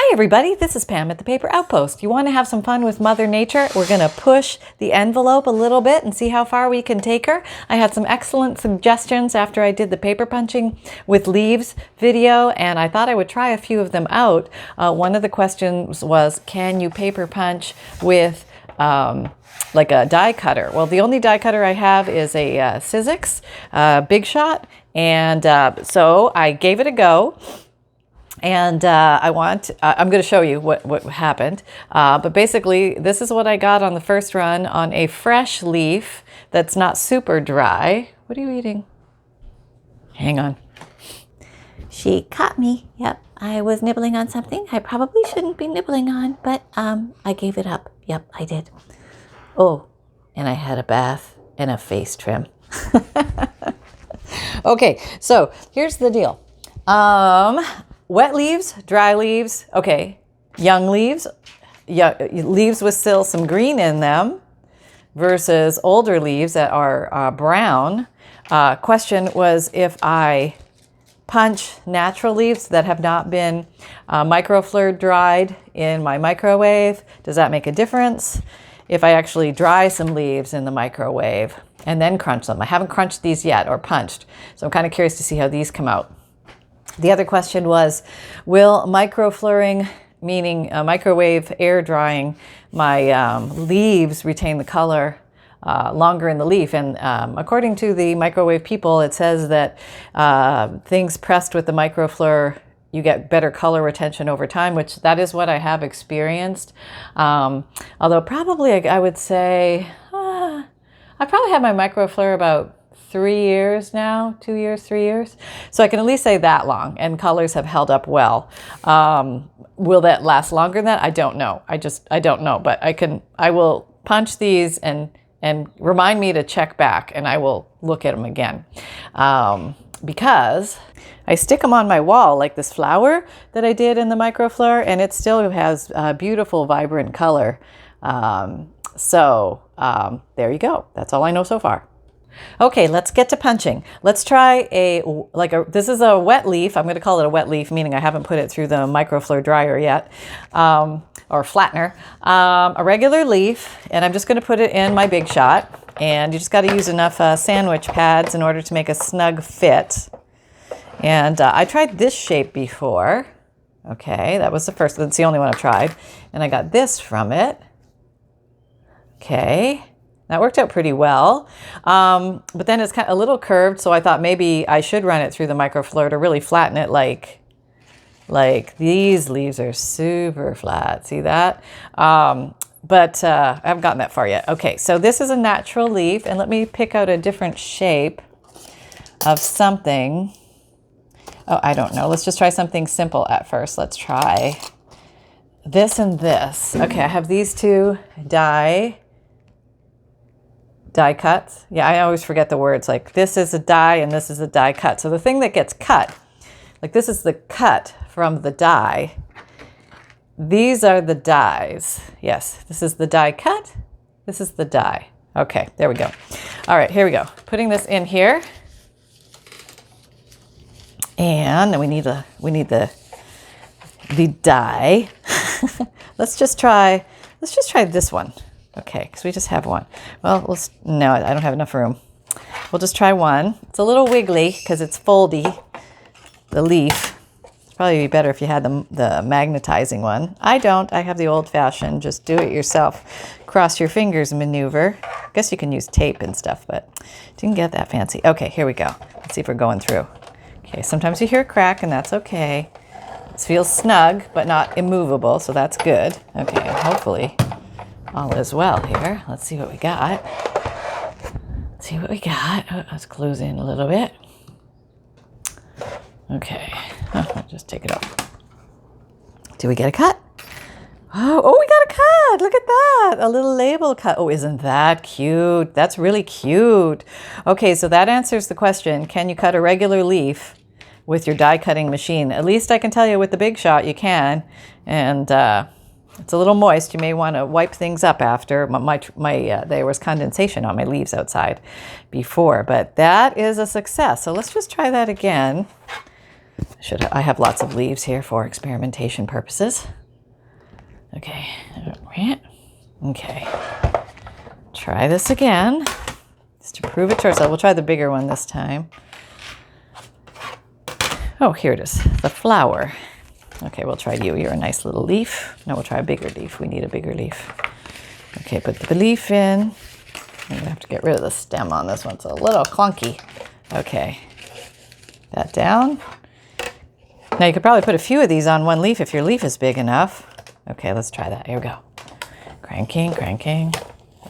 Hi everybody, this is Pam at the Paper Outpost. You want to have some fun with Mother Nature? We're going to push the envelope a little bit and see how far we can take her. I had some excellent suggestions after I did the paper punching with leaves video, and I thought I would try a few of them out. One of the questions was, can you paper punch with like a die cutter? Well, the only die cutter I have is a Sizzix Bigshot, and so I gave it a go. And I'm going to show you what happened. But basically, this is what I got on the first run on a fresh leaf that's not super dry. What are you eating? Hang on. She caught me. Yep, I was nibbling on something I probably shouldn't be nibbling on, but I gave it up. Yep, I did. Oh, and I had a bath and a face trim. Okay, so here's the deal. Wet leaves, dry leaves, okay, young leaves, leaves with still some green in them versus older leaves that are brown. Question was, if I punch natural leaves that have not been microfleur dried in my microwave, does that make a difference? If I actually dry some leaves in the microwave and then crunch them. I haven't crunched these yet or punched, so I'm kind of curious to see how these come out. The other question was, will microfleuring, meaning microwave air drying my leaves, retain the color longer in the leaf? And according to the microwave people, it says that things pressed with the microfleur, you get better color retention over time, which that is what I have experienced. Although probably I would say, I probably had my microfleur about 3 years now, 2 years, 3 years. So I can at least say that long, and colors have held up well. Will that last longer than that? I don't know. I don't know, but I will punch these and remind me to check back, and I will look at them again. Because I stick them on my wall like this flower that I did in the microfleur, and it still has beautiful, vibrant color. There you go. That's all I know so far. Okay, let's get to punching. Let's try this is a wet leaf. I'm going to call it a wet leaf, meaning I haven't put it through the microfleur dryer yet, or flattener. A regular leaf, and I'm just going to put it in my Bigshot. And you just got to use enough sandwich pads in order to make a snug fit. And I tried this shape before. Okay, that was the first. That's the only one I've tried. And I got this from it. Okay. That worked out pretty well, but then it's kind of a little curved, so I thought maybe I should run it through the microfleur to really flatten it like these leaves are super flat. See that? But I haven't gotten that far yet. Okay, so this is a natural leaf, and let me pick out a different shape of something. Oh, I don't know. Let's just try something simple at first. Let's try this and this. Okay, I have these two die cuts. Yeah, I always forget the words. Like this is a die and this is a die cut. So the thing that gets cut, like this is the cut from the die. These are the dies. Yes, this is the die cut. This is the die. Okay, there we go. All right, here we go. Putting this in here. And then we need the die. Let's just try this one. Okay, because we just have one. Well, no, I don't have enough room. We'll just try one. It's a little wiggly because it's foldy, the leaf. It'd probably be better if you had the magnetizing one. I don't. I have the old-fashioned, just do it yourself, cross your fingers maneuver. I guess you can use tape and stuff, but didn't get that fancy. Okay, here we go. Let's see if we're going through. Okay, sometimes you hear a crack, and that's okay. This feels snug, but not immovable, so that's good. Okay, hopefully all is well here. Let's see what we got. Oh, let's close in a little bit. Okay. Just take it off. Do we get a cut? Oh, we got a cut. Look at that. A little label cut. Oh, isn't that cute? That's really cute. Okay, so that answers the question, can you cut a regular leaf with your die cutting machine? At least I can tell you with the Bigshot you can. And it's a little moist. You may want to wipe things up after. There was condensation on my leaves outside before, but that is a success. So let's just try that again. I have lots of leaves here for experimentation purposes. Okay. Okay. Try this again, just to prove it to ourselves. We'll try the bigger one this time. Oh, here it is, the flower. Okay, we'll try you. You're a nice little leaf. No, we'll try a bigger leaf. We need a bigger leaf. Okay, put the leaf in. I'm gonna have to get rid of the stem on this one. It's a little clunky. Okay, that down. Now you could probably put a few of these on one leaf if your leaf is big enough. Okay, let's try that. Here we go. Cranking.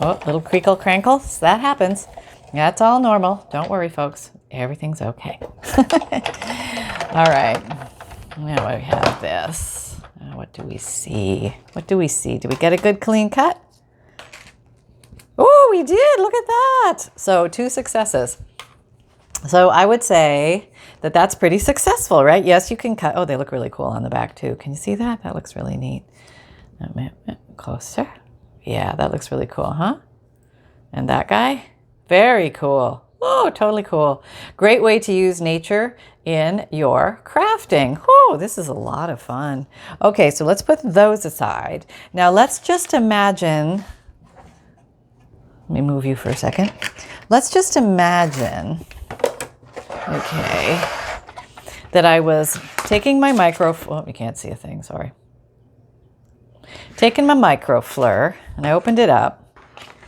Oh, little creakle crankles. That happens. That's all normal. Don't worry, folks. Everything's okay. All right. Now we have this. What do we see? Do we get a good clean cut? Oh, we did. Look at that. So 2 successes. So I would say that that's pretty successful, right? Yes, you can cut. Oh, they look really cool on the back too. Can you see that? That looks really neat. Closer. Yeah, that looks really cool, huh? And that guy? Very cool. Oh, totally cool. Great way to use nature in your crafting. Oh, this is a lot of fun. Okay, so let's put those aside. Now let's just imagine, let me move you for a second. Let's just imagine, okay, that I was taking my you can't see a thing, sorry. Taking my microfleur, and I opened it up.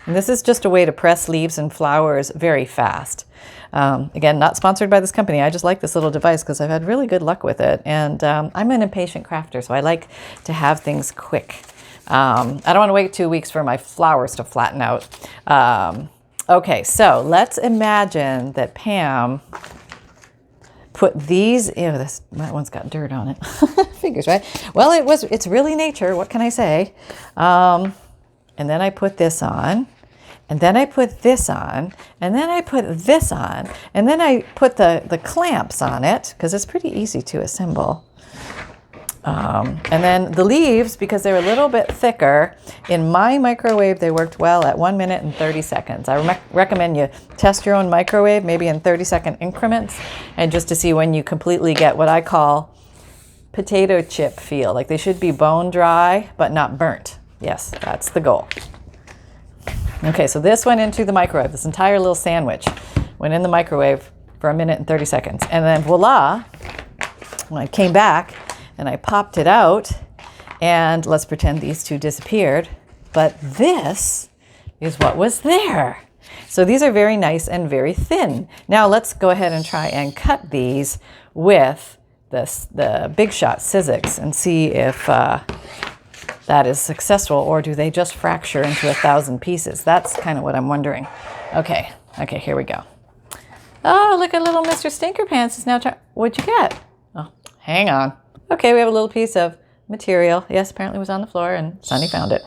And this is just a way to press leaves and flowers very fast. Again, not sponsored by this company. I just like this little device because I've had really good luck with it. And I'm an impatient crafter, so I like to have things quick. I don't want to wait 2 weeks for my flowers to flatten out. Okay, so let's imagine that Pam put these, that one's got dirt on it. Figures, right? Well, it's really nature. What can I say? And then I put this on. And then I put this on, and then I put this on, and then I put the clamps on it, because it's pretty easy to assemble. And then the leaves, because they're a little bit thicker, in my microwave, they worked well at 1 minute and 30 seconds. I recommend you test your own microwave, maybe in 30-second increments, and just to see when you completely get what I call potato chip feel. Like they should be bone dry, but not burnt. Yes, that's the goal. Okay, so this went into the microwave. This entire little sandwich went in the microwave for 1 minute and 30 seconds. And then voila, when I came back and I popped it out, and let's pretend these 2 disappeared, but this is what was there. So these are very nice and very thin. Now let's go ahead and try and cut these with the Bigshot Sizzix and see if that is successful, or do they just fracture into 1,000 pieces? That's kind of what I'm wondering. Okay, here we go. Oh, look at little Mr. Stinkerpants is now trying. What'd you get? Oh, hang on. Okay, we have a little piece of material. Yes, apparently it was on the floor and Sunny found it.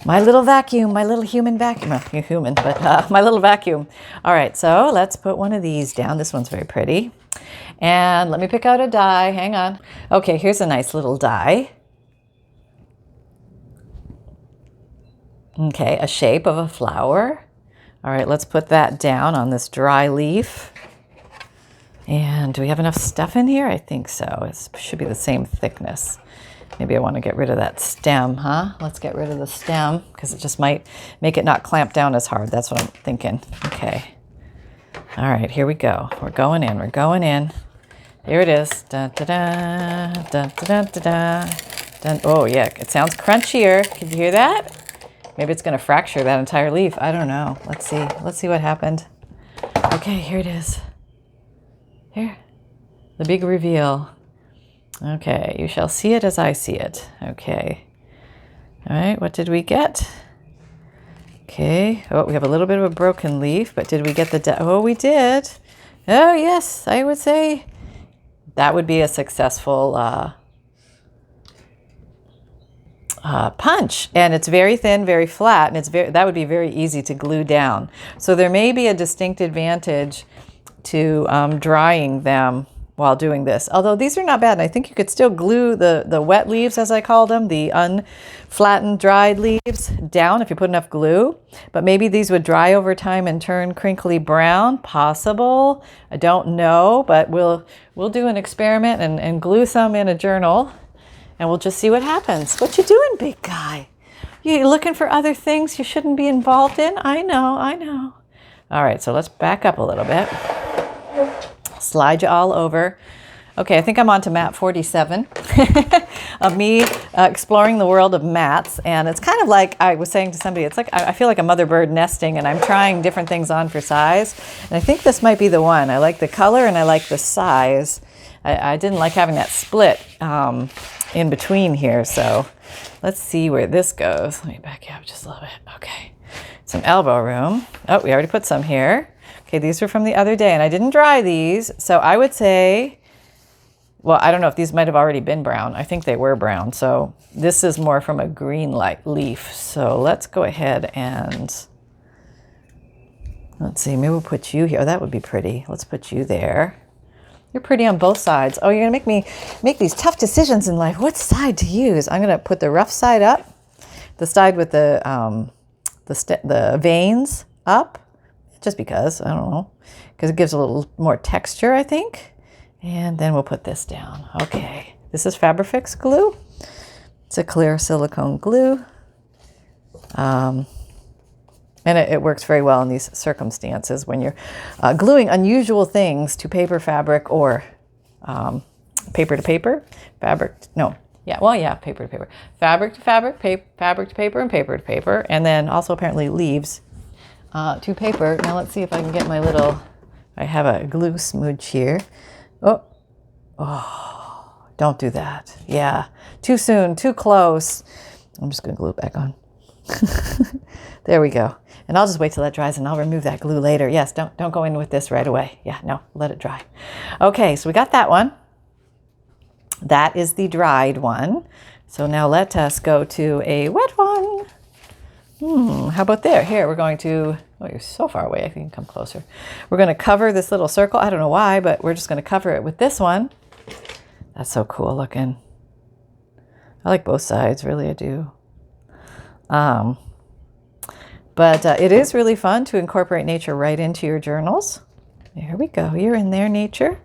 My little vacuum, my little human vacuum. Well, you're human, but my little vacuum. All right, so let's put one of these down. This one's very pretty. And let me pick out a die. Hang on. Okay, here's a nice little die. Okay, a shape of a flower. All right, let's put that down on this dry leaf. And do we have enough stuff in here? I think so. It should be the same thickness. Maybe I want to get rid of that stem, huh? Let's get rid of the stem because it just might make it not clamp down as hard. That's what I'm thinking. Okay. All right, here we go. We're going in. Here it is. Dun, da, da, dun, da, dun, da, da, dun. Oh, yeah, it sounds crunchier. Can you hear that? Maybe it's going to fracture that entire leaf. I don't know. Let's see. Let's see what happened. Okay, here it is. Here. The big reveal. Okay, you shall see it as I see it. Okay. All right, what did we get? Okay. Oh, we have a little bit of a broken leaf, but did we get the... Oh, we did. Oh, yes, I would say that would be a successful... punch, and it's very thin, very flat, and that would be very easy to glue down. So there may be a distinct advantage to drying them while doing this. Although these are not bad. I think you could still glue the wet leaves, as I call them, the unflattened dried leaves, down if you put enough glue. But maybe these would dry over time and turn crinkly brown. Possible. I don't know, but we'll do an experiment and glue some in a journal, and we'll just see what happens. What you doing, big guy? You looking for other things you shouldn't be involved in? I know, I know. All right, so let's back up a little bit. Slide you all over. Okay, I think I'm on to mat 47 of me exploring the world of mats. And it's kind of like I was saying to somebody, it's like I feel like a mother bird nesting, and I'm trying different things on for size. And I think this might be the one. I like the color and I like the size. I didn't like having that split in between here. So let's see where this goes. Let me back you up just a little bit. Okay, some elbow room. Oh, we already put some here. Okay, these are from the other day, and I didn't dry these. So I would say, well, I don't know if these might have already been brown. I think they were brown. So this is more from a green light leaf. So let's go ahead and, let's see, maybe we'll put you here. Oh, that would be pretty. Let's put you there. You're pretty on both sides. Oh, you're gonna make me make these tough decisions in life. What side to use? I'm gonna put the rough side up, the side with the veins up, just because, I don't know, because it gives a little more texture, I think. And then we'll put this down. Okay, this is Fabrifix glue. It's a clear silicone glue. And it works very well in these circumstances when you're gluing unusual things to paper, fabric, or paper to paper, fabric, no, yeah, well, yeah, paper to paper, fabric to fabric, fabric to paper, and paper to paper, and then also apparently leaves to paper. Now let's see if I can get my little, I have a glue smooch here. Oh, don't do that. Yeah, too soon, too close. I'm just gonna glue it back on. There we go. And I'll just wait till that dries and I'll remove that glue later. Yes, don't go in with this right away. Yeah, no, let it dry. Okay, so we got that one. That is the dried one. So now let us go to a wet one. How about there? Here, we're going to, oh, you're so far away. I think you can come closer. We're going to cover this little circle. I don't know why, but we're just going to cover it with this one. That's so cool looking. I like both sides, really, I do. But it is really fun to incorporate nature right into your journals. There we go. You're in there, nature.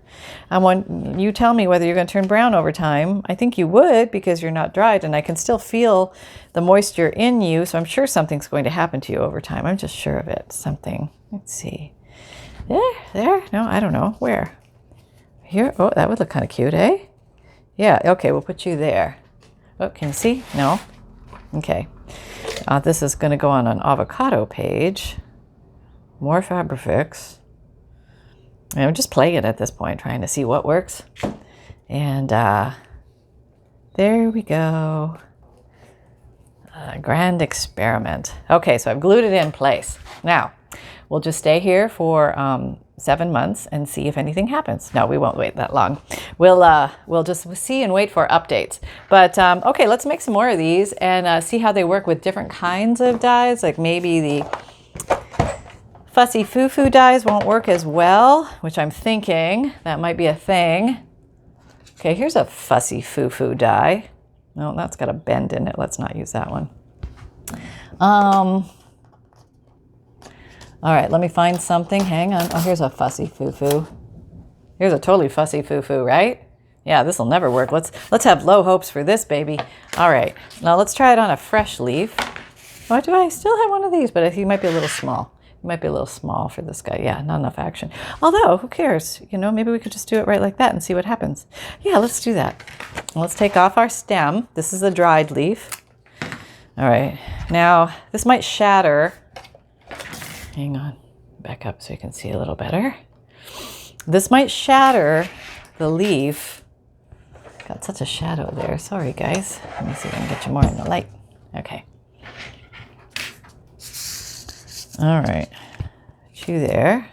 You tell me whether you're going to turn brown over time. I think you would because you're not dried, and I can still feel the moisture in you, so I'm sure something's going to happen to you over time. I'm just sure of it. Something. Let's see. There? No, I don't know. Where? Here? Oh, that would look kind of cute, eh? Yeah, okay, we'll put you there. Oh, can you see? No? Okay. This is going to go on an avocado page. More Fabrifix. And I'm just playing it at this point, trying to see what works. And there we go. Grand experiment. Okay, so I've glued it in place. Now, we'll just stay here for 7 months and see if anything happens. No, we won't wait that long. We'll just see and wait for updates. But okay, let's make some more of these and see how they work with different kinds of dyes. Like maybe the fussy foo-foo dyes won't work as well, which I'm thinking that might be a thing. Okay, here's a fussy foo-foo dye. No, that's got a bend in it. Let's not use that one. All right, let me find something. Hang on. Oh, here's a fussy foo-foo. Here's a totally fussy foo-foo, right? Yeah, this will never work. Let's have low hopes for this baby. All right, now let's try it on a fresh leaf. Why do I still have one of these? But he might be a little small. He might be a little small for this guy. Yeah, not enough action. Although, who cares? You know, maybe we could just do it right like that and see what happens. Yeah, let's do that. Let's take off our stem. This is a dried leaf. All right, now this might shatter. Hang on, back up so you can see a little better. This might shatter the leaf. Got such a shadow there. Sorry, guys. Let me see if I can get you more in the light. Okay. All right, put you there.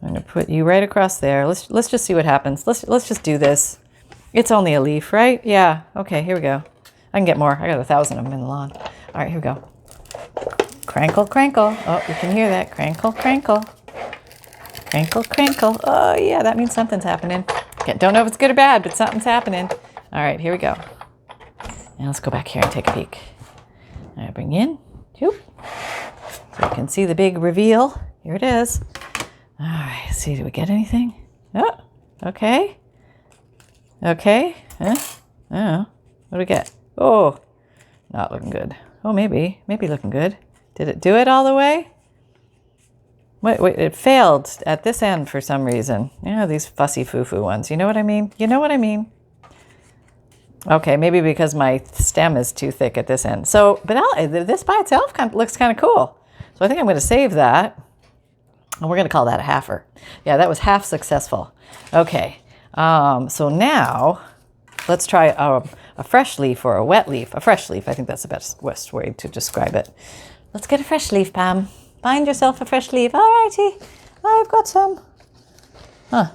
I'm gonna put you right across there. Let's just see what happens. Let's just do this. It's only a leaf, right? Yeah. Okay, here we go. I can get more. I got 1,000 of them in the lawn. All right, here we go. Crankle, crankle. Oh, you can hear that. Crankle, crankle. Crinkle, crinkle. Oh, yeah, that means something's happening. Okay, don't know if it's good or bad, but something's happening. All right, here we go. Now let's go back here and take a peek. All right, bring you in. Whoop. So you can see the big reveal. Here it is. All right, let's see, do we get anything? Oh, okay. Okay. Huh? Oh, what do we get? Oh, not looking good. Oh, maybe looking good. Did it do it all the way? Wait, it failed at this end for some reason. These fussy foo-foo ones. You know what I mean? You know what I mean? Okay, maybe because my stem is too thick at this end. So, but this by itself looks kind of cool. So I think I'm going to save that. And we're going to call that a halfer. Yeah, that was half successful. Okay, so now let's try a fresh leaf or a wet leaf. A fresh leaf, I think that's the best way to describe it. Let's get a fresh leaf, Pam. Find yourself a fresh leaf. All righty, I've got some. Huh,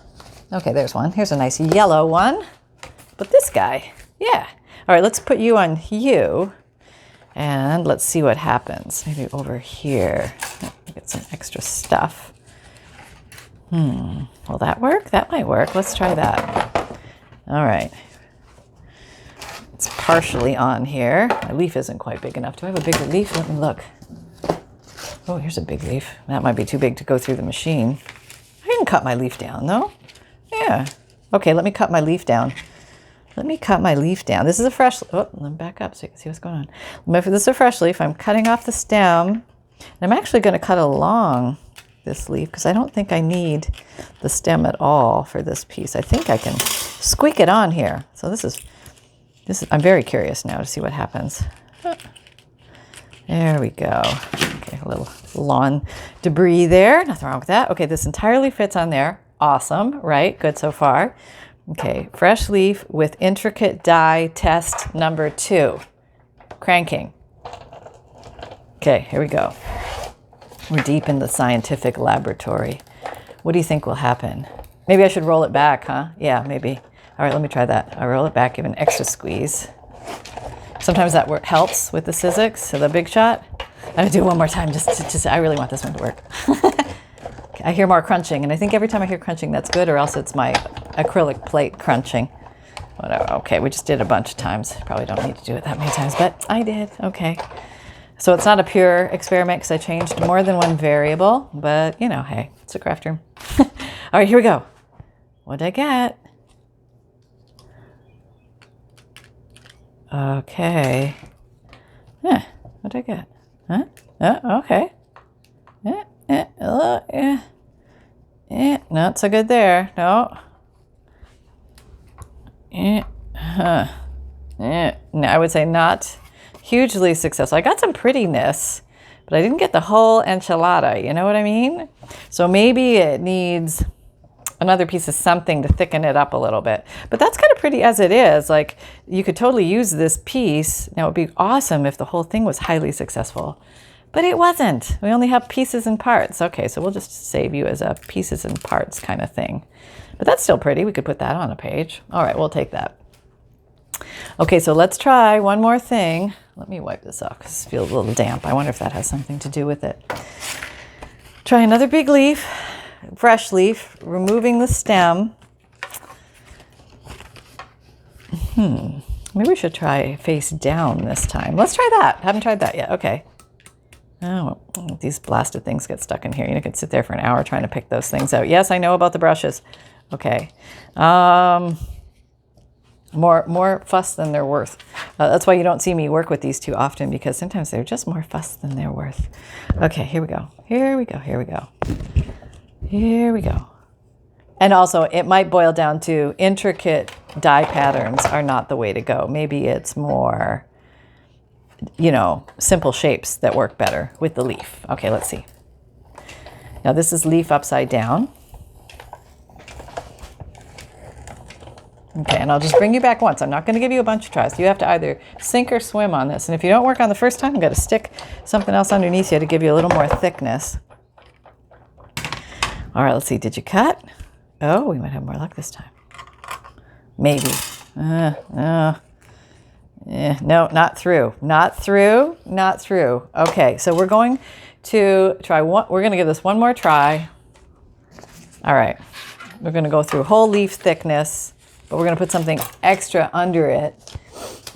okay, there's one. Here's a nice yellow one. But this guy, yeah. All right, let's put you on you. And let's see what happens. Maybe over here. Get some extra stuff. Will that work? That might work. Let's try that. All right. It's partially on here. My leaf isn't quite big enough. Do I have a bigger leaf? Let me look. Oh, here's a big leaf. That might be too big to go through the machine. I didn't cut my leaf down, though. Yeah. Okay, let me cut my leaf down. Let me cut my leaf down. This is a fresh, let me back up so you can see what's going on. This is a fresh leaf. I'm cutting off the stem. And I'm actually going to cut along this leaf because I don't think I need the stem at all for this piece. I think I can squeak it on here. So this is, I'm very curious now to see what happens. There we go. Okay, a little lawn debris there. Nothing wrong with that. Okay, this entirely fits on there. Awesome, right? Good so far. Okay, fresh leaf with intricate die test number 2. Cranking. Okay, here we go. We're deep in the scientific laboratory. What do you think will happen? Maybe I should roll it back, huh? Yeah, maybe. All right, let me try that. I roll it back, give an extra squeeze. Sometimes that helps with the Sizzix, the Bigshot. I'm gonna do it one more time just I really want this one to work. I hear more crunching, and I think every time I hear crunching, that's good, or else it's my acrylic plate crunching. Whatever. Okay, we just did a bunch of times. Probably don't need to do it that many times, but I did. Okay. So it's not a pure experiment because I changed more than one variable, but you know, hey, it's a craft room. All right, here we go. What did I get? Okay. What did I get? Huh? Okay. Not so good there. No. No, I would say not hugely successful. I got some prettiness, but I didn't get the whole enchilada. You know what I mean? So maybe it needs another piece of something to thicken it up a little bit. But that's kind of pretty as it is. Like, you could totally use this piece. Now, it would be awesome if the whole thing was highly successful. But it wasn't. We only have pieces and parts. Okay, so we'll just save you as a pieces and parts kind of thing. But that's still pretty. We could put that on a page. All right, we'll take that. Okay, so let's try one more thing. Let me wipe this off because it feels a little damp. I wonder if that has something to do with it. Try another big leaf, fresh leaf, removing the stem. Maybe we should try face down this time. Let's try that. Haven't tried that yet. Okay. Oh, these blasted things get stuck in here. You could sit there for an hour trying to pick those things out. Yes, I know about the brushes. Okay. More fuss than they're worth. That's why you don't see me work with these too often, because sometimes they're just more fuss than they're worth. Okay, here we go. Here we go. Here we go. Here we go. And also, it might boil down to intricate die patterns are not the way to go. Maybe it's more, you know, simple shapes that work better with the leaf. Okay, let's see. Now this is leaf upside down. Okay, and I'll just bring you back once. I'm not going to give you a bunch of tries. You have to either sink or swim on this. And if you don't work on the first time, I'm going to stick something else underneath you to give you a little more thickness. All right, let's see. Did you cut? Oh, we might have more luck this time. Maybe. No, not through. Not through. Not through. Okay, so we're going to try one. We're going to give this one more try. All right, we're going to go through whole leaf thickness, but we're going to put something extra under it.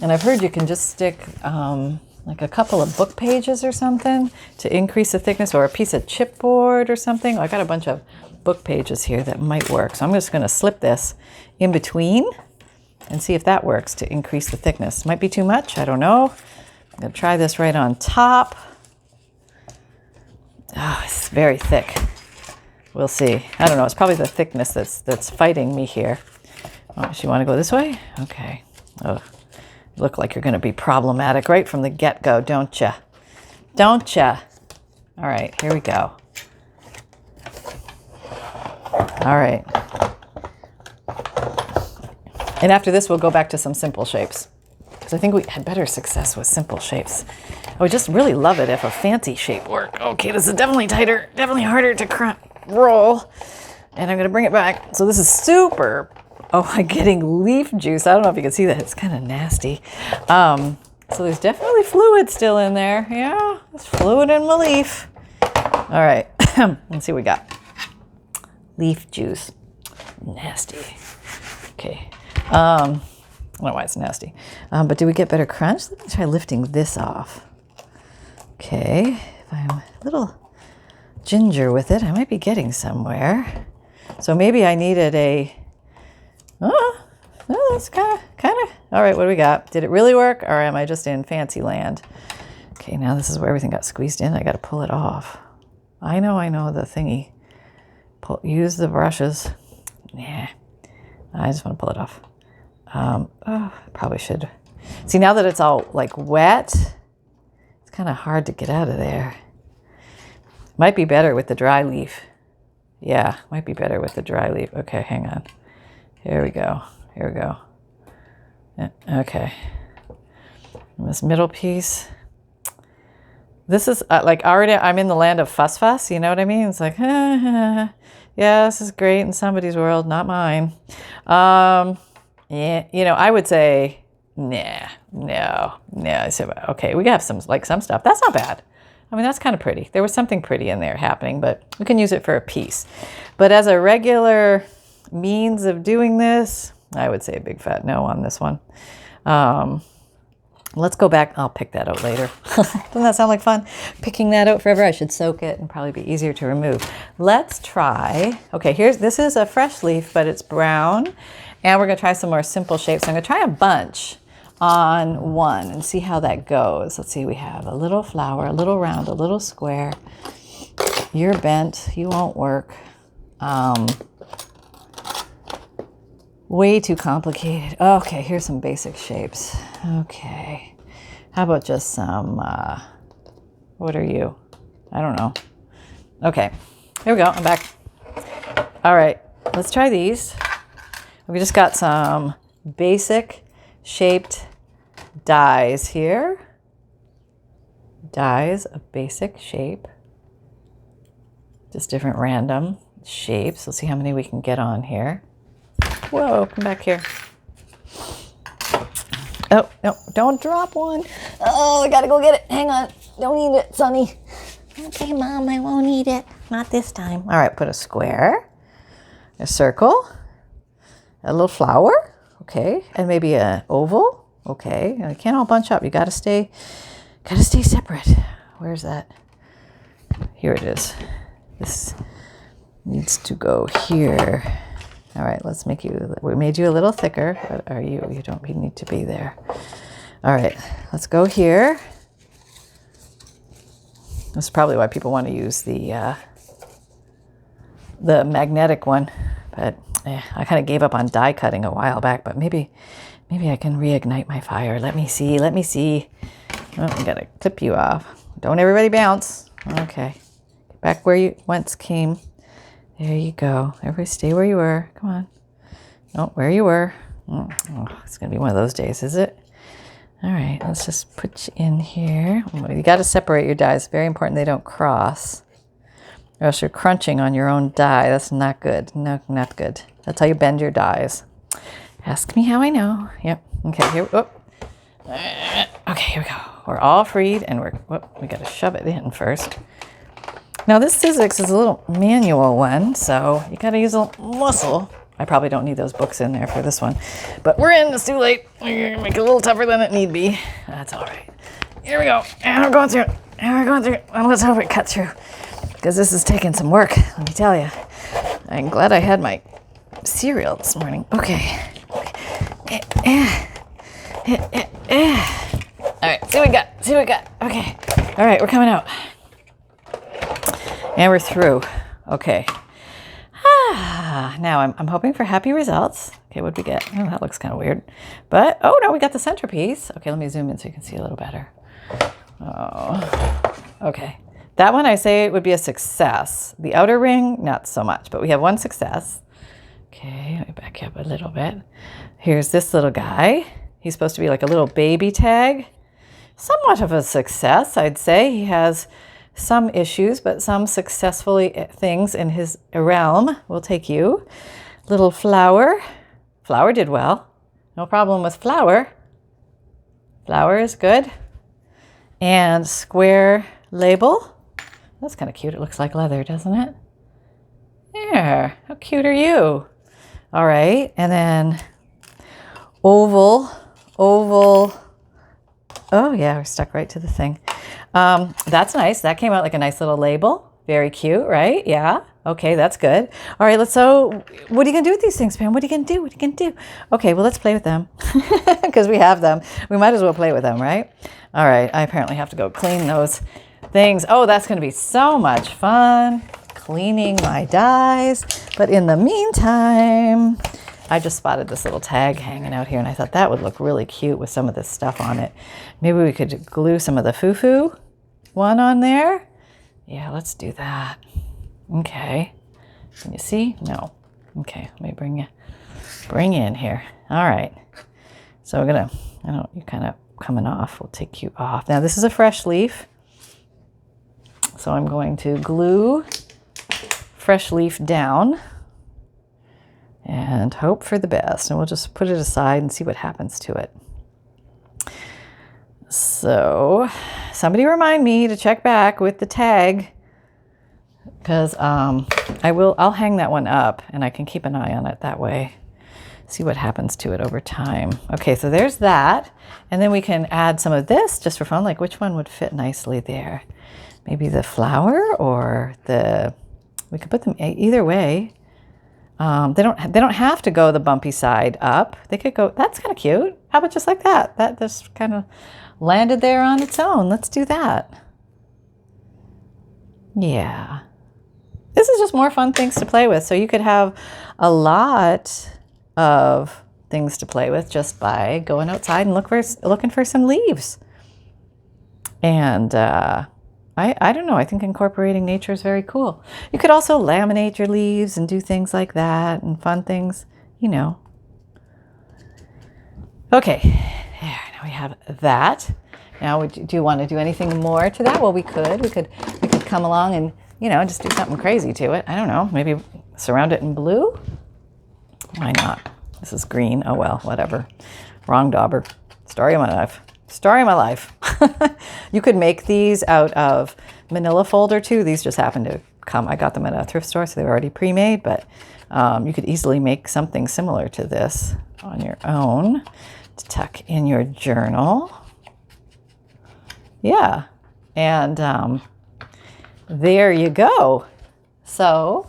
And I've heard you can just stick like a couple of book pages or something to increase the thickness, or a piece of chipboard or something. I got a bunch of book pages here that might work. So I'm just going to slip this in between and see if that works to increase the thickness. Might be too much, I don't know. I'm going to try this right on top. Oh, it's very thick. We'll see. I don't know. It's probably the thickness that's fighting me here. Oh, you want to go this way? Okay. Oh, look like you're going to be problematic right from the get-go, don't you? Don't you? All right, here we go. All right. And after this, we'll go back to some simple shapes, because I think we had better success with simple shapes. I would just really love it if a fancy shape worked. Okay, this is definitely tighter, definitely harder to roll. And I'm going to bring it back. So this is super. Oh, I'm getting leaf juice. I don't know if you can see that. It's kind of nasty. So there's definitely fluid still in there. Yeah, there's fluid in my leaf. All right, let's see what we got. Leaf juice. Nasty. Okay. I don't know why it's nasty. But do we get better crunch? Let me try lifting this off. Okay. If I'm a little ginger with it, I might be getting somewhere. So maybe I needed a... Oh, that's kind of... All right, what do we got? Did it really work, or am I just in fancy land? Okay, now this is where everything got squeezed in. I got to pull it off. I know the thingy. Use the brushes. Yeah, I just want to pull it off. Oh, I probably should. See, now that it's all like wet, it's kind of hard to get out of there. Might be better with the dry leaf. Yeah, might be better with the dry leaf. Okay, hang on. Here we go. Here we go. Okay. And this middle piece. This is like already, I'm in the land of fuss. You know what I mean? It's like, yeah, this is great in somebody's world, not mine. Yeah, I would say, no. So, okay, we have some stuff. That's not bad. I mean, that's kind of pretty. There was something pretty in there happening, but we can use it for a piece. But as a regular means of doing this, I would say a big fat no on this one. Let's go back. I'll pick that out later. Doesn't that sound like fun? Picking that out forever. I should soak it and probably be easier to remove. Let's try. Okay, this is a fresh leaf, but it's brown. And we're going to try some more simple shapes. I'm going to try a bunch on one and see how that goes. Let's see. We have a little flower, a little round, a little square. You're bent. You won't work. Way too complicated. Okay, here's some basic shapes. Okay. How about just some, what are you? I don't know. Okay, here we go. I'm back. All right, let's try these. We just got some basic shaped dies here. Dies of basic shape. Just different random shapes. Let's see how many we can get on here. Whoa, come back here. Oh, no, don't drop one. Oh, I gotta go get it. Hang on. Don't eat it, Sonny. Okay, Mom, I won't eat it. Not this time. All right, put a square, a circle, a little flower, okay, and maybe an oval, okay. And it can't all bunch up. You gotta stay separate. Where's that? Here it is. This needs to go here. All right, we made you a little thicker, but you don't need to be there. All right, let's go here. This is probably why people want to use the magnetic one, but I kind of gave up on die cutting a while back, but maybe I can reignite my fire. Let me see. Oh, I gotta clip you off. Don't everybody bounce. Okay, get back where you once came. There you go. Everybody stay where you were. Come on. Oh, where you were. Oh, it's going to be one of those days, is it? All right, let's just put you in here. You got to separate your dies. Very important they don't cross. Or else you're crunching on your own die. That's not good. No, not good. That's how you bend your dies. Ask me how I know. Yep. Okay, here. Okay, here we go. We're all freed, and we got to shove it in first. Now this Sizzix is a little manual one, so you gotta use a little muscle. I probably don't need those books in there for this one, but we're in, it's too late. We're gonna make it a little tougher than it need be. That's all right. Here we go, and we're going through it, and we're going through it. Well, let's hope it cuts through, because this is taking some work, let me tell you. I'm glad I had my cereal this morning. Okay. All right, see what we got. Okay, all right, we're coming out. And we're through. Okay. Now I'm hoping for happy results. Okay, what'd we get? Oh, that looks kind of weird. But, oh no, we got the centerpiece. Okay, let me zoom in so you can see a little better. Oh, okay. That one I say it would be a success. The outer ring, not so much, but we have one success. Okay, let me back you up a little bit. Here's this little guy. He's supposed to be like a little baby tag. Somewhat of a success, I'd say. He has some issues, but some successfully things in his realm. We'll take you. Little flower. Flower did well. No problem with flower. Flower is good. And square label. That's kind of cute. It looks like leather, doesn't it? There. How cute are you? All right. And then oval. Oh yeah, we're stuck right to the thing. That's nice. That came out like a nice little label. Very cute, right? Yeah. Okay, that's good. All right, so what are you gonna do with these things, Pam? What are you gonna do? Okay, well, let's play with them because we have them. We might as well play with them, right? All right, I apparently have to go clean those things. Oh, that's gonna be so much fun, cleaning my dies. But in the meantime, I just spotted this little tag hanging out here, and I thought that would look really cute with some of this stuff on it. Maybe we could glue some of the foo-foo one on there. Yeah, let's do that. Okay. Can you see? No. Okay, let me bring you in here. All right. So we're gonna, you're kind of coming off. We'll take you off. Now this is a fresh leaf. So I'm going to glue fresh leaf down and hope for the best. And we'll just put it aside and see what happens to it. So somebody remind me to check back with the tag, because I'll hang that one up and I can keep an eye on it that way. See what happens to it over time. Okay, so there's that. And then we can add some of this just for fun, like which one would fit nicely there? Maybe the flower or we could put them either way. They don't have to go the bumpy side up. They could go, that's kind of cute. How about just like that? That just kind of landed there on its own. Let's do that. Yeah. This is just more fun things to play with. So you could have a lot of things to play with just by going outside and looking for some leaves. And I don't know. I think incorporating nature is very cool. You could also laminate your leaves and do things like that and fun things, Okay, there, now we have that. Now, do you want to do anything more to that? Well, we could come along and, just do something crazy to it. I don't know, maybe surround it in blue? Why not? This is green. Oh, well, whatever. Wrong dauber. Story of my life. You could make these out of manila folder too. These just happen to come. I got them at a thrift store, so they were already pre-made, but you could easily make something similar to this on your own to tuck in your journal. Yeah, and there you go. So,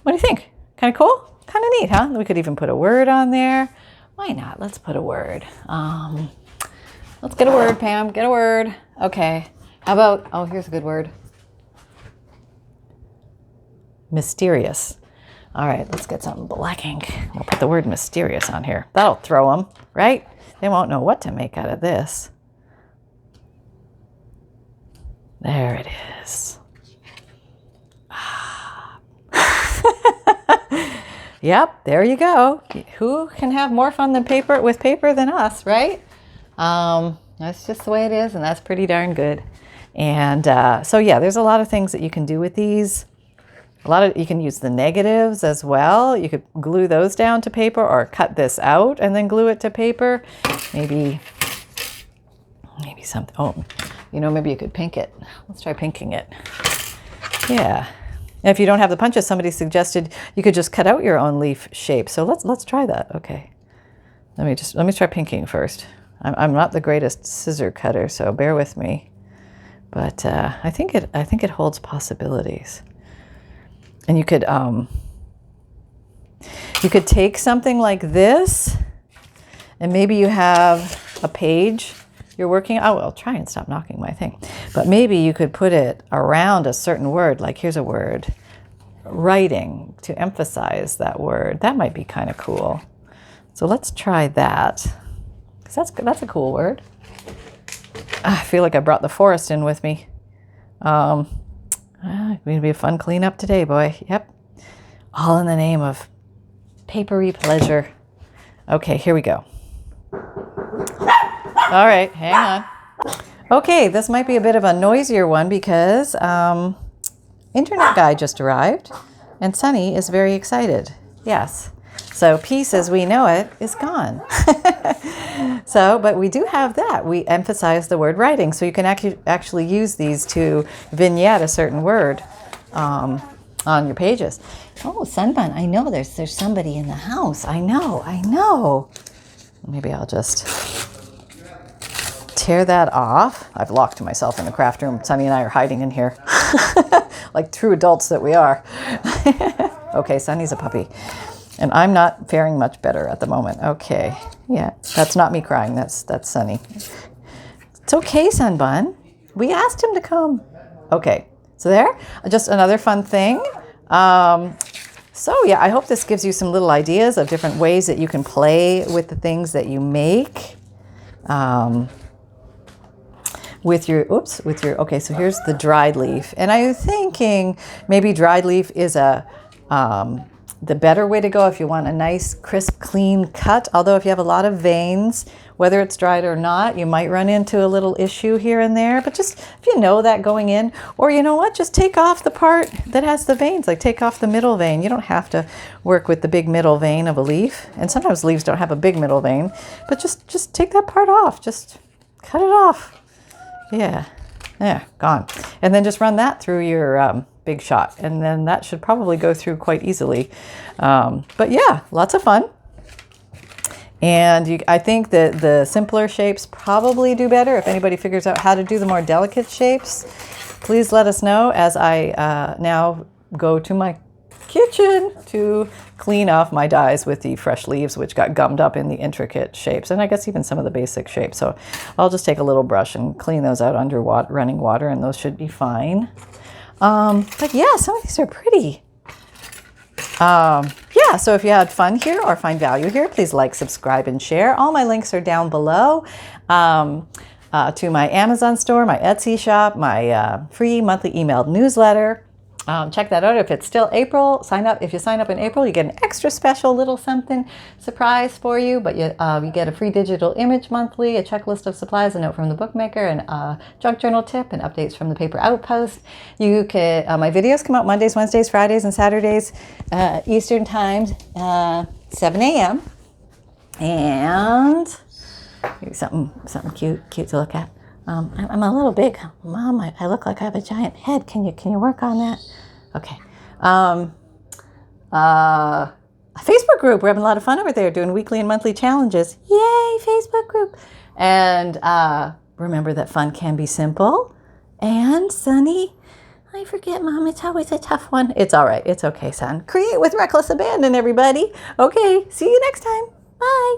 what do you think? Kind of cool? Kind of neat, huh? We could even put a word on there. Why not? Let's put a word. Let's get a word, Pam. Get a word. Okay. How about, here's a good word. Mysterious. All right, let's get some black ink. We'll put the word mysterious on here. That'll throw them, right? They won't know what to make out of this. There it is. Yep, there you go. Who can have more fun with paper than us, right? That's just the way it is, and that's pretty darn good. And so yeah, there's a lot of things that you can do with these. You can use the negatives as well. You could glue those down to paper or cut this out and then glue it to paper. Maybe something, maybe you could pink it. Let's try pinking it. Yeah. And if you don't have the punches, somebody suggested you could just cut out your own leaf shape. So let's try that. Okay. Let me try pinking first. I'm not the greatest scissor cutter, so bear with me. But I think it holds possibilities. And you could take something like this, and maybe you have a page you're working. Oh, I'll try and stop knocking my thing. But maybe you could put it around a certain word. Like here's a word, writing, to emphasize that word. That might be kind of cool. So let's try that, because that's a cool word. I feel like I brought the forest in with me. It's going to be a fun cleanup today, boy. Yep. All in the name of papery pleasure. Okay, here we go. All right, hang on. Okay, this might be a bit of a noisier one because Internet Guy just arrived and Sunny is very excited. Yes. So peace as we know it is gone. But we do have that. We emphasize the word writing. So you can actually use these to vignette a certain word on your pages. Oh, Sunbun, I know there's somebody in the house. I know. Maybe I'll just tear that off. I've locked myself in the craft room. Sunny and I are hiding in here like true adults that we are. Okay, Sunny's a puppy. And I'm not faring much better at the moment. Okay, yeah, that's not me crying. That's Sunny. It's okay, Sunbun. We asked him to come. Okay, so there, just another fun thing. So yeah, I hope this gives you some little ideas of different ways that you can play with the things that you make. Okay, so here's the dried leaf. And I'm thinking maybe dried leaf is the better way to go if you want a nice, crisp, clean cut. Although if you have a lot of veins, whether it's dried or not, you might run into a little issue here and there. But just if you know that going in, or you know what, just take off the part that has the veins, like take off the middle vein. You don't have to work with the big middle vein of a leaf. And sometimes leaves don't have a big middle vein, but just take that part off. Just cut it off. Yeah, gone. And then just run that through your Bigshot, and then that should probably go through quite easily. But yeah, lots of fun. And I think that the simpler shapes probably do better. If anybody figures out how to do the more delicate shapes, please let us know as I now go to my kitchen to clean off my dies with the fresh leaves, which got gummed up in the intricate shapes, and I guess even some of the basic shapes. So I'll just take a little brush and clean those out under running water, and those should be fine. But yeah, some of these are pretty. Yeah, so if you had fun here or find value here, please like, subscribe, and share. All my links are down below to my Amazon store, my Etsy shop, my free monthly emailed newsletter. Check that out. If it's still April, sign up. If you sign up in April, you get an extra special little something surprise for you. But you get a free digital image monthly, a checklist of supplies, a note from the bookmaker, and a junk journal tip, and updates from the Paper Outpost. You can my videos come out Mondays, Wednesdays, Fridays, and Saturdays, Eastern times, 7 a.m. And maybe something cute to look at. I'm a little big, Mom. I look like I have a giant head. Can you work on that? Okay. A Facebook group. We're having a lot of fun over there, doing weekly and monthly challenges. Yay, Facebook group! And remember that fun can be simple. And Sunny, I forget, Mom. It's always a tough one. It's all right. It's okay, son. Create with reckless abandon, everybody. Okay. See you next time. Bye.